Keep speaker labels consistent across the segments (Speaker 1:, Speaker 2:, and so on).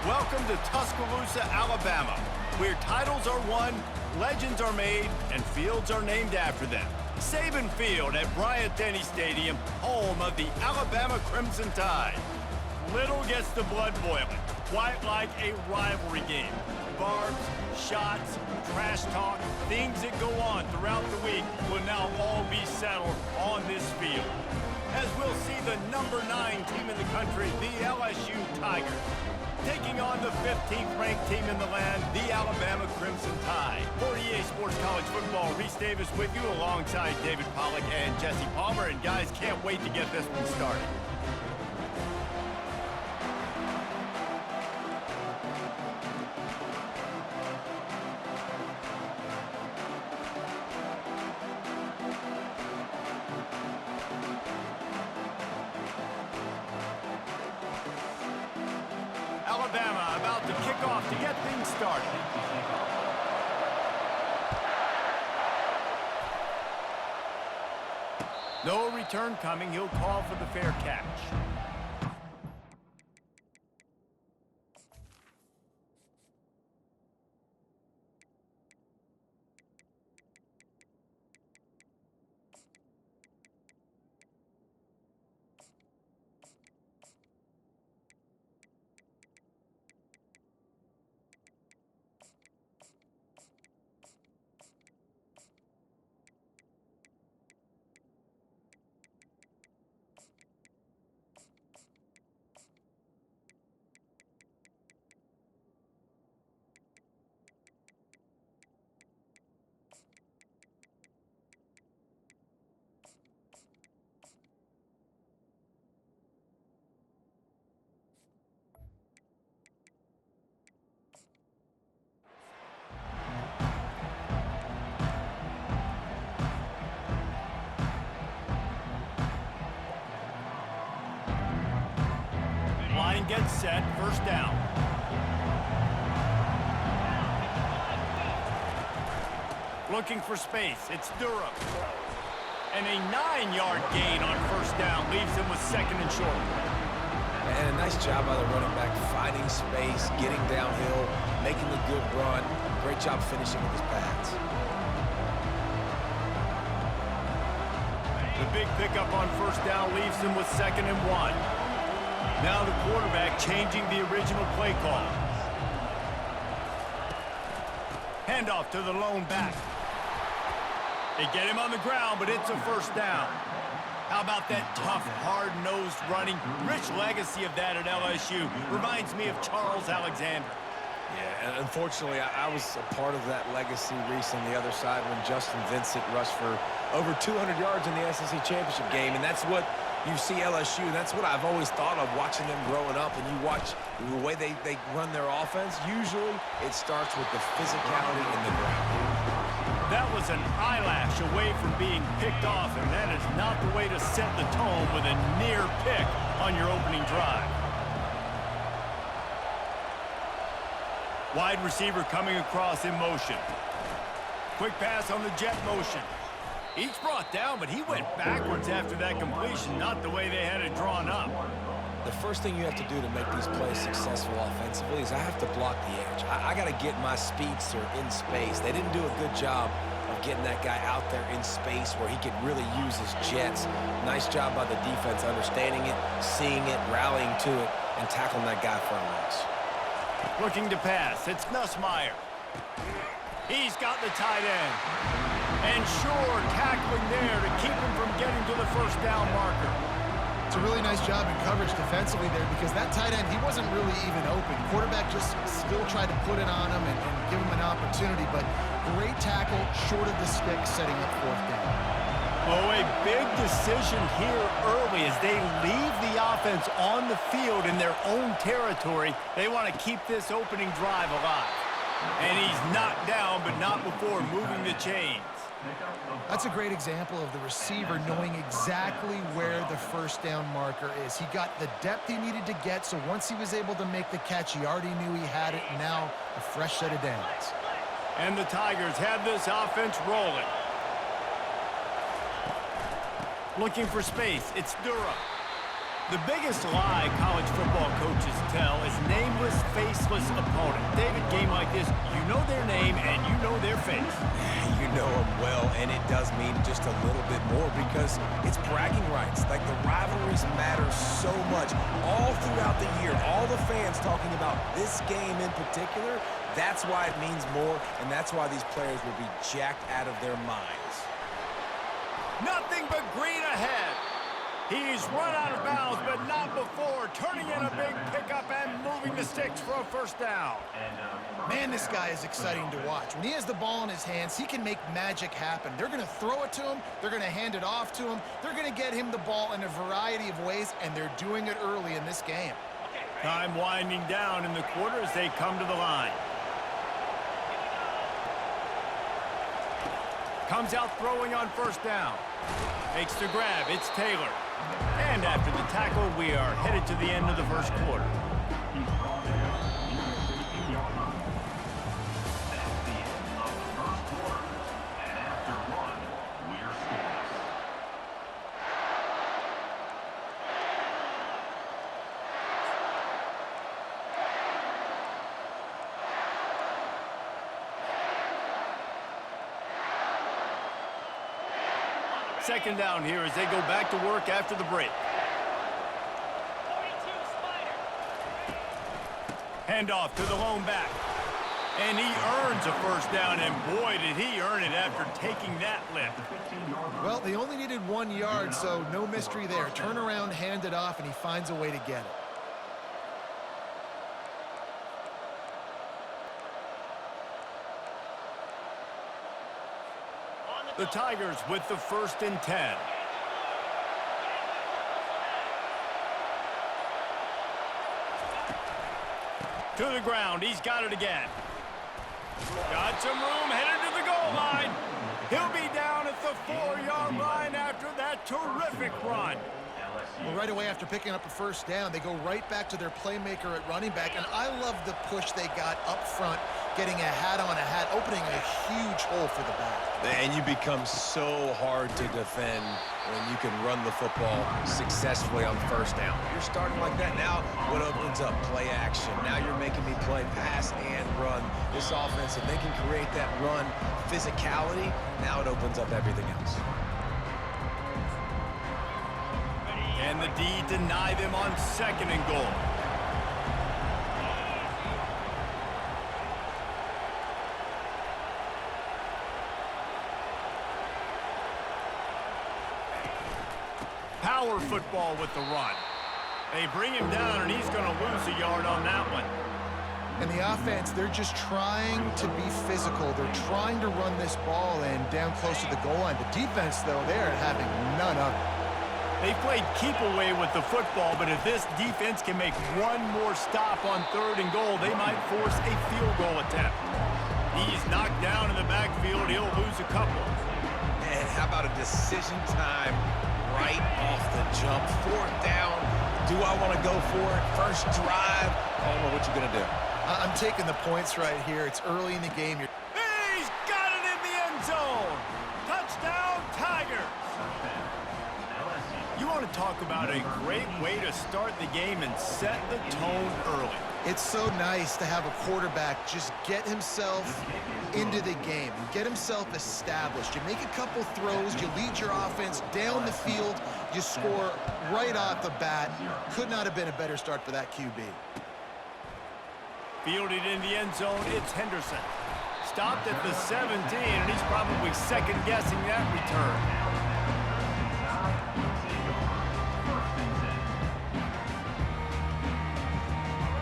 Speaker 1: Welcome to Tuscaloosa, Alabama, where titles are won, legends are made, and fields are named after them. Saban Field at Bryant-Denny Stadium, home of the Alabama Crimson Tide. Little gets the blood boiling, quite like a rivalry game. Barbs, shots, trash talk, things that go on throughout the week will now all be settled on this field. As we'll see the number 9 team in the country, the LSU Tigers, taking on the 15th ranked team in the land, the Alabama Crimson Tide. For EA Sports College Football, Reese Davis with you alongside David Pollack and Jesse Palmer. And guys, can't wait to get this one started. Alabama about to kick off to get things started. No return coming. He'll call for the fair catch. Line gets set, first down. Looking for space, it's Durham. And a 9-yard gain on first down leaves him with second and short.
Speaker 2: And a nice job by the running back, finding space, getting downhill, making a good run. Great job finishing with his pads.
Speaker 1: The big pickup on first down leaves him with second and 1. Now the quarterback changing the original play call. Handoff to the lone back. They get him on the ground, but it's a first down. How about that tough, hard-nosed running? Rich legacy of that at LSU. Reminds me of Charles Alexander.
Speaker 2: Yeah, and unfortunately, I was a part of that legacy, Reese, on the other side when Justin Vincent rushed for over 200 yards in the SEC Championship game, and that's what you see LSU. That's what I've always thought of watching them growing up, and you watch the way they run their offense. Usually, it starts with the physicality in the ground.
Speaker 1: That was an eyelash away from being picked off, and that is not the way to set the tone with a near pick on your opening drive. Wide receiver coming across in motion. Quick pass on the jet motion. Each brought down, but he went backwards after that completion, not the way they had it drawn up.
Speaker 2: The first thing you have to do to make these plays successful offensively is I have to block the edge. I got to get my speedster in space. They didn't do a good job of getting that guy out there in space where he could really use his jets. Nice job by the defense understanding it, seeing it, rallying to it, and tackling that guy for a loss.
Speaker 1: Looking to pass, it's Nussmeier. He's got the tight end. And sure, tackling there to keep him from getting to the first down marker.
Speaker 3: It's a really nice job in coverage defensively there because that tight end, he wasn't really even open. Quarterback just still tried to put it on him and give him an opportunity, but great tackle, short of the stick, setting up fourth down.
Speaker 1: Oh, a big decision here early as they leave the offense on the field in their own territory. They want to keep this opening drive alive. And he's knocked down, but not before moving the chains.
Speaker 3: That's a great example of the receiver knowing exactly where the first down marker is. He got the depth he needed to get, so once he was able to make the catch, he already knew he had it, and now a fresh set of downs.
Speaker 1: And the Tigers have this offense rolling. Looking for space, it's Durham. The biggest lie college football coaches tell is nameless nameless, faceless opponent. David, game like this, you know their name and you know their face.
Speaker 2: You know them well, and it does mean just a little bit more because it's bragging rights. Like, the rivalries matter so much all throughout the year. All the fans talking about this game in particular, that's why it means more, and that's why these players will be jacked out of their minds.
Speaker 1: Nothing but green ahead. He's run out of bounds, but not before. Turning in a big pickup and moving the sticks for a first down.
Speaker 3: Man, this guy is exciting to watch. When he has the ball in his hands, he can make magic happen. They're going to throw it to him. They're going to hand it off to him. They're going to get him the ball in a variety of ways, and they're doing it early in this game.
Speaker 1: Time winding down in the quarter as they come to the line. Comes out throwing on first down. Makes the grab. It's Taylor. And after the tackle, we are headed to the end of the first quarter. Second down here as they go back to work after the break. Handoff to the lone back. And he earns a first down, and boy, did he earn it after taking that lift.
Speaker 3: Well, they only needed 1 yard, so no mystery there. Turn around, hand it off, and he finds a way to get it.
Speaker 1: The Tigers with the 1st and 10. To the ground. He's got it again. Got some room, headed to the goal line. He'll be down at the 4-yard line after that terrific run.
Speaker 3: Well, right away after picking up a first down, they go right back to their playmaker at running back, and I love the push they got up front, getting a hat on a hat, opening a huge hole for the back.
Speaker 2: And you become so hard to defend when you can run the football successfully on first down. You're starting like that now, what opens up? Play action. Now you're making me play pass and run. This offense, if they can create that run physicality, now it opens up everything else.
Speaker 1: And the D deny them on 2nd and goal. Power football with the run. They bring him down, and he's going to lose a yard on that one.
Speaker 3: And the offense, they're just trying to be physical. They're trying to run this ball in down close to the goal line. The defense, though, they're having none of it.
Speaker 1: They played keep away with the football, but if this defense can make one more stop on 3rd and goal, they might force a field goal attempt. He's knocked down in the backfield. He'll lose a couple.
Speaker 2: And how about a decision time right off the jump? 4th down. Do I want to go for it? First drive. I don't know what you're going to do.
Speaker 3: I'm taking the points right here. It's early in the game.
Speaker 1: He's got it in the end zone. Touchdown, Tigers. You want to talk about a great way to start the game and set the tone early.
Speaker 3: It's so nice to have a quarterback just get himself into the game and get himself established. You make a couple throws, you lead your offense down the field, you score right off the bat. Could not have been a better start for that QB.
Speaker 1: Fielded in the end zone, it's Henderson. Stopped at the 17, and he's probably second-guessing that return.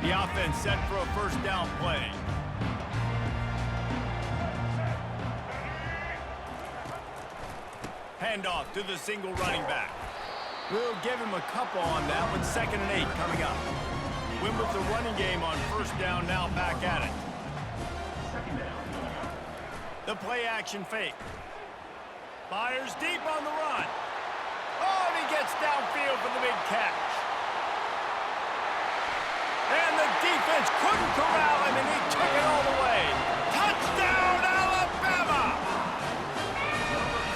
Speaker 1: The offense set for a first down play. Handoff to the single running back. We'll give him a couple on that one. 2nd and 8 coming up. Win with the running game on first down, now back at it. The play action fake. Fires deep on the run. Oh, and he gets downfield for the big catch. And the defense couldn't corral him, and he took it all the way. Touchdown, Alabama!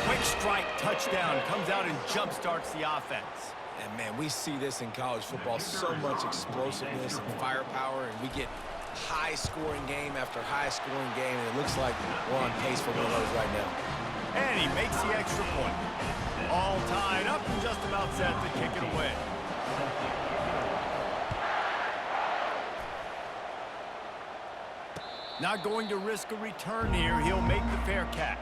Speaker 1: Quick strike touchdown comes out and jump starts the offense.
Speaker 2: And, man, we see this in college football, so much explosiveness and firepower, and we get high-scoring game after high-scoring game, and it looks like we're on pace for one of those right now.
Speaker 1: And he makes the extra point. All tied up and just about set to kick it away. Not going to risk a return here. He'll make the fair catch.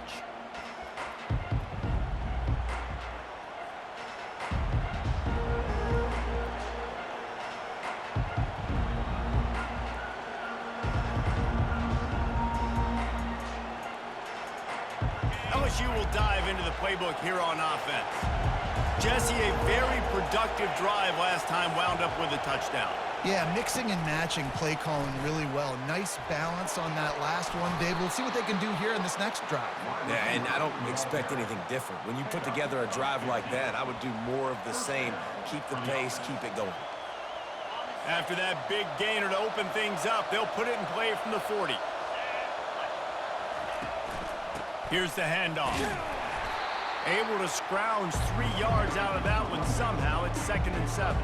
Speaker 1: LSU will dive into the playbook here on offense. Jesse, a very productive drive last time, wound up with a touchdown.
Speaker 3: Yeah, mixing and matching play calling really well. Nice balance on that last one, Dave. We'll see what they can do here in this next drive.
Speaker 2: Yeah, and I don't expect anything different. When you put together a drive like that, I would do more of the same. Keep the pace, keep it going.
Speaker 1: After that big gainer to open things up, they'll put it in play from the 40. Here's the handoff. Able to scrounge 3 yards out of that one somehow. It's 2nd and 7.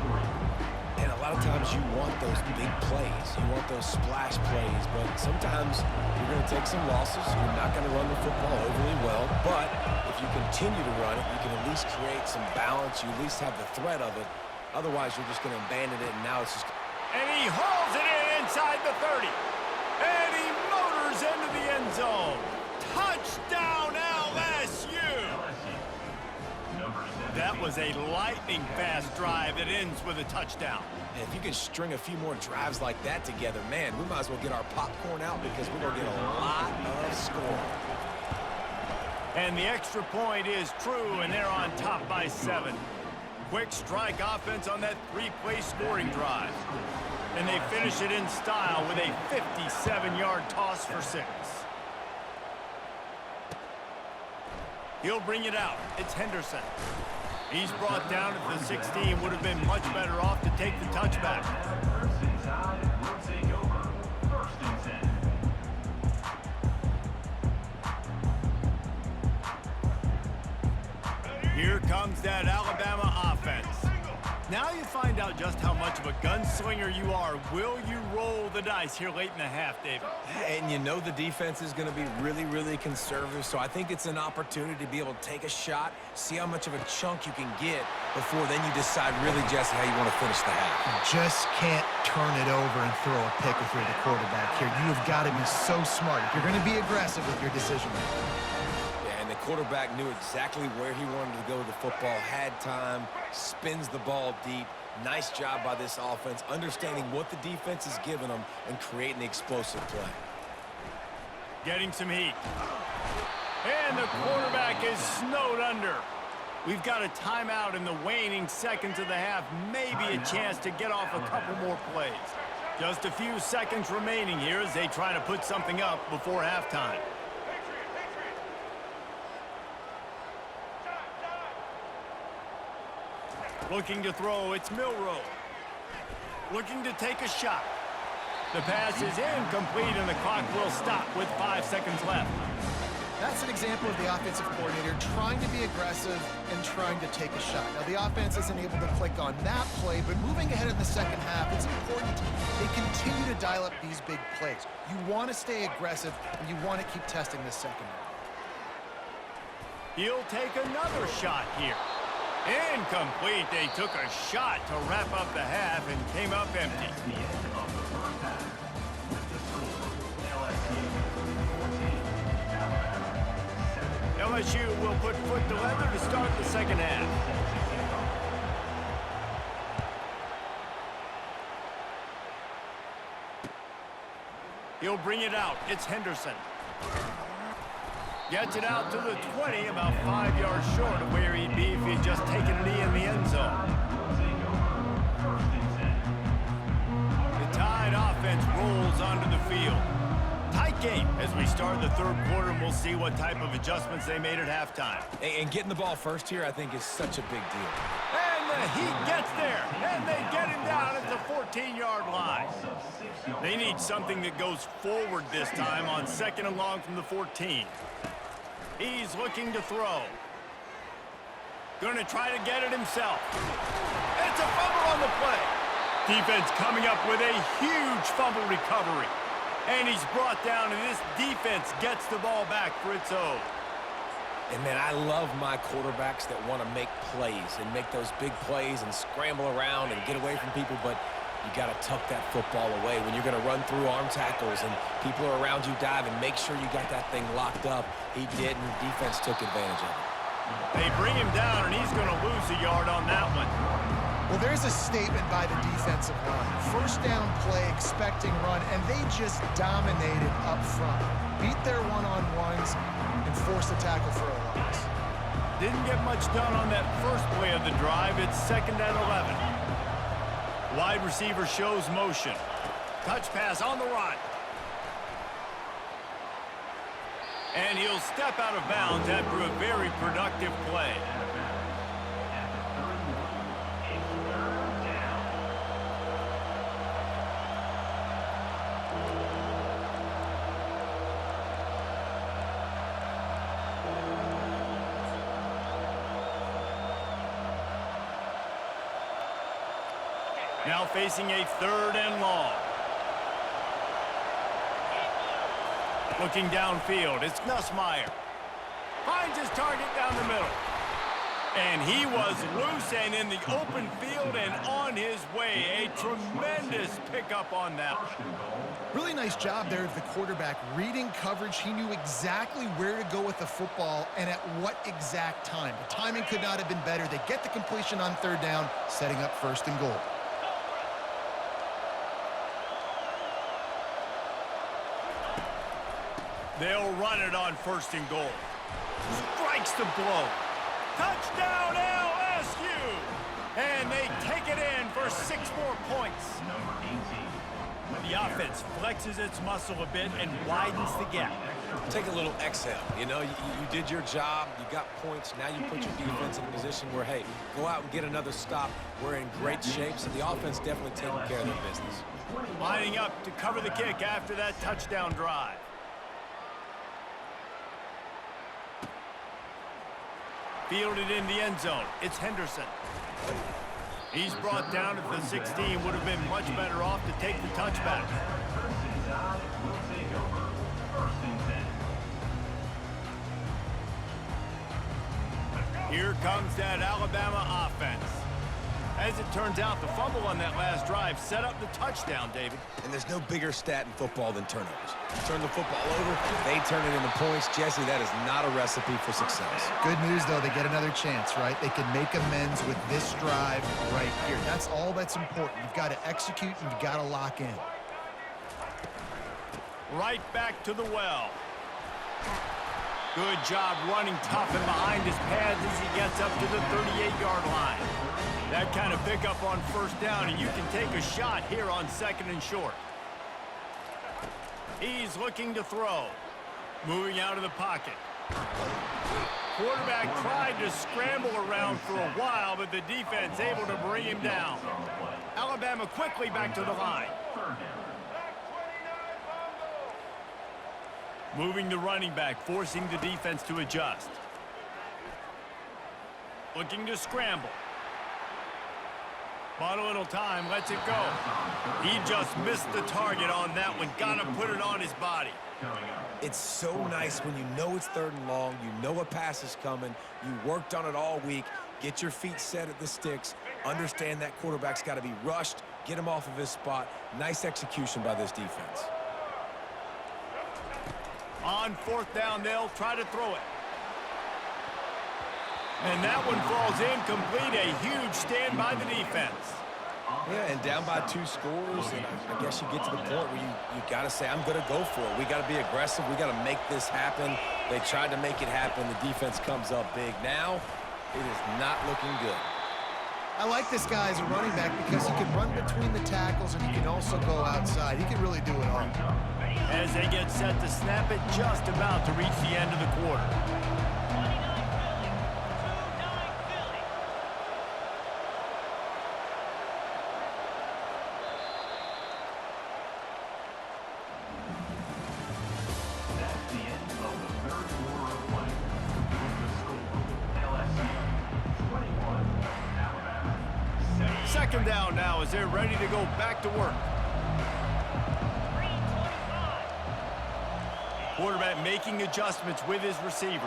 Speaker 2: And a lot of times you want those big plays. You want those splash plays, but sometimes you're going to take some losses. You're not going to run the football overly well, but if you continue to run it, you can at least create some balance. You at least have the threat of it. Otherwise, you're just going to abandon it, and now it's just...
Speaker 1: And he hauls it in inside the 30. And he motors into the end zone. Touchdown, LSU! That was a lightning-fast drive that ends with a touchdown.
Speaker 2: And if you can string a few more drives like that together, man, we might as well get our popcorn out because we're going to get a lot of scoring.
Speaker 1: And the extra point is true, and they're on top by 7. Quick strike offense on that 3-play scoring drive. And they finish it in style with a 57-yard toss for 6. He'll bring it out. It's Henderson. He's brought down at the 16. Would have been much better off to take the touchback. Here comes that Alabama offense. Now you find out just how much of a gunslinger you are. Will you roll the dice here late in the half, David?
Speaker 2: And you know the defense is going to be really, really conservative, so I think it's an opportunity to be able to take a shot, see how much of a chunk you can get before then you decide really, Jesse, how you want to finish the half.
Speaker 3: You just can't turn it over and throw a pick if you're the quarterback here. You have got to be so smart if you're going to be aggressive with your decision making.
Speaker 2: And the quarterback knew exactly where he wanted to go with the football, had time, spins the ball deep. Nice job by this offense, understanding what the defense is giving them and creating the explosive play.
Speaker 1: Getting some heat. And the quarterback is snowed under. We've got a timeout in the waning seconds of the half. Maybe a chance to get off a couple more plays. Just a few seconds remaining here as they try to put something up before halftime. Looking to throw, it's Milroe. Looking to take a shot. The pass is incomplete, and the clock will stop with 5 seconds left.
Speaker 3: That's an example of the offensive coordinator trying to be aggressive and trying to take a shot. Now, the offense isn't able to click on that play, but moving ahead in the second half, it's important they continue to dial up these big plays. You want to stay aggressive, and you want to keep testing this secondary.
Speaker 1: He'll take another shot here. Incomplete. They took a shot to wrap up the half and came up empty. LSU will put foot to leather to start the second half. He'll bring it out. It's Henderson. Gets it out to the 20, about 5 yards short of where he'd be if he'd just taken a knee in the end zone. The Tide offense rolls onto the field. Tight game as we start the third quarter, and we'll see what type of adjustments they made at halftime.
Speaker 2: And getting the ball first here, I think, is such a big deal.
Speaker 1: And the Heat gets there, and they get him down at the 14-yard line. They need something that goes forward this time on 2nd and long from the 14. He's looking to throw. Going to try to get it himself. It's a fumble on the play. Defense coming up with a huge fumble recovery. And he's brought down, and this defense gets the ball back for its own.
Speaker 2: And, man, I love my quarterbacks that want to make plays and make those big plays and scramble around and get away from people, but you got to tuck that football away when you're going to run through arm tackles and people are around you diving. Make sure you got that thing locked up. He did, and the defense took advantage of it.
Speaker 1: They bring him down, and he's going to lose a yard on that one.
Speaker 3: Well, there's a statement by the defensive line. First down play, expecting run, and they just dominated up front. Beat their one-on-ones and forced a tackle for a loss.
Speaker 1: Didn't get much done on that first play of the drive. It's 2nd and 11. Wide receiver shows motion. Touch pass on the run. And he'll step out of bounds after a very productive play. Now facing a 3rd and long. Looking downfield, it's Nussmeier. Finds his target down the middle. And he was loose and in the open field and on his way. A tremendous pickup on that.
Speaker 3: Really nice job there of the quarterback. Reading coverage, he knew exactly where to go with the football and at what exact time. The timing could not have been better. They get the completion on 3rd down, setting up 1st and goal.
Speaker 1: They'll run it on 1st and goal. Strikes the blow. Touchdown LSU! And they take it in for 6 more points. The offense flexes its muscle a bit and widens the gap.
Speaker 2: Take a little exhale. You know, you did your job. You got points. Now you put your defense in a position where, hey, go out and get another stop. We're in great shape, so the offense definitely taking care of their business.
Speaker 1: Lining up to cover the kick after that touchdown drive. Fielded in the end zone. It's Henderson. He's brought down at the 16. Would have been much better off to take the touchback. Here comes that Alabama offense. As it turns out, the fumble on that last drive set up the touchdown, David.
Speaker 2: And there's no bigger stat in football than turnovers. You turn the football over, they turn it into points. Jesse, that is not a recipe for success.
Speaker 3: Good news, though, they get another chance, right? They can make amends with this drive right here. That's all that's important. You've got to execute and you've got to lock in.
Speaker 1: Right back to the well. Good job running tough and behind his pads as he gets up to the 38-yard line. That kind of pickup on 1st down, and you can take a shot here on 2nd and short. He's looking to throw. Moving out of the pocket. Quarterback tried to scramble around for a while, but the defense able to bring him down. Alabama quickly back to the line. Moving the running back, forcing the defense to adjust. Looking to scramble. Bought a little time, lets it go. He just missed the target on that one. Got to put it on his body.
Speaker 2: It's so nice when you know it's 3rd and long, you know a pass is coming, you worked on it all week, get your feet set at the sticks, understand that quarterback's got to be rushed, get him off of his spot. Nice execution by this defense.
Speaker 1: On 4th down, they'll try to throw it. And that one falls incomplete. A huge stand by the defense.
Speaker 2: Yeah, and down by 2 scores, and I guess you get to the point where you got to say, I'm going to go for it. We got to be aggressive. We got to make this happen. They tried to make it happen. The defense comes up big. Now, it is not looking good.
Speaker 3: I like this guy as a running back because he can run between the tackles and he can also go outside. He can really do it all.
Speaker 1: As they get set to snap it, just about to reach the end of the quarter. Second down now as they're ready to go back to work. Quarterback making adjustments with his receivers.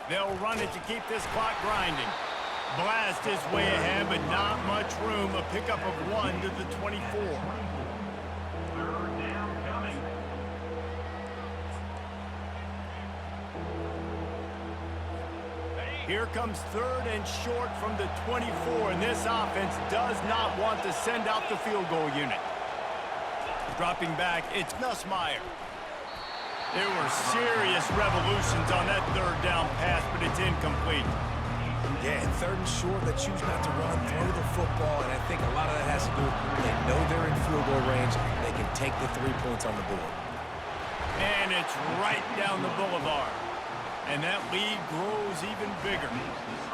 Speaker 1: They'll run it to keep this clock grinding. Blast his way ahead, but not much room. A pickup of 1 to the 24. Here comes third and short from the 24, and this offense does not want to send out the field goal unit. Dropping back, it's Nussmeier. There were serious revolutions on that third down pass, but it's incomplete.
Speaker 2: Yeah, and third and short, they choose not to run, throw the football, and I think a lot of that has to do with they know they're in field goal range. They can take the 3 points on the board.
Speaker 1: And it's right down the boulevard. And that lead grows even bigger.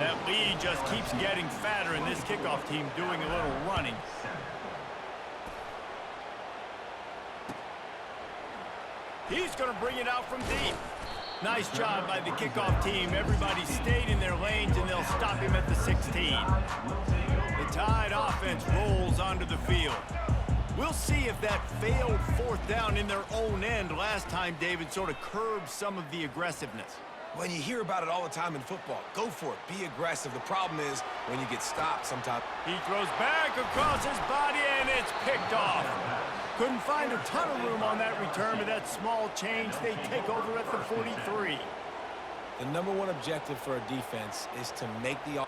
Speaker 1: That lead just keeps getting fatter, and this kickoff team doing a little running. He's going to bring it out from deep. Nice job by the kickoff team. Everybody stayed in their lanes, and they'll stop him at the 16. The Tide offense rolls onto the field. We'll see if that failed fourth down in their own end last time, David, sort of curbed some of the aggressiveness.
Speaker 2: When you hear about it all the time in football, go for it. Be aggressive. The problem is when you get stopped sometimes.
Speaker 1: He throws back across his body, and it's picked off. Couldn't find a ton of room on that return, but that small change, they take over at the 43.
Speaker 2: The #1 objective for a defense is to make the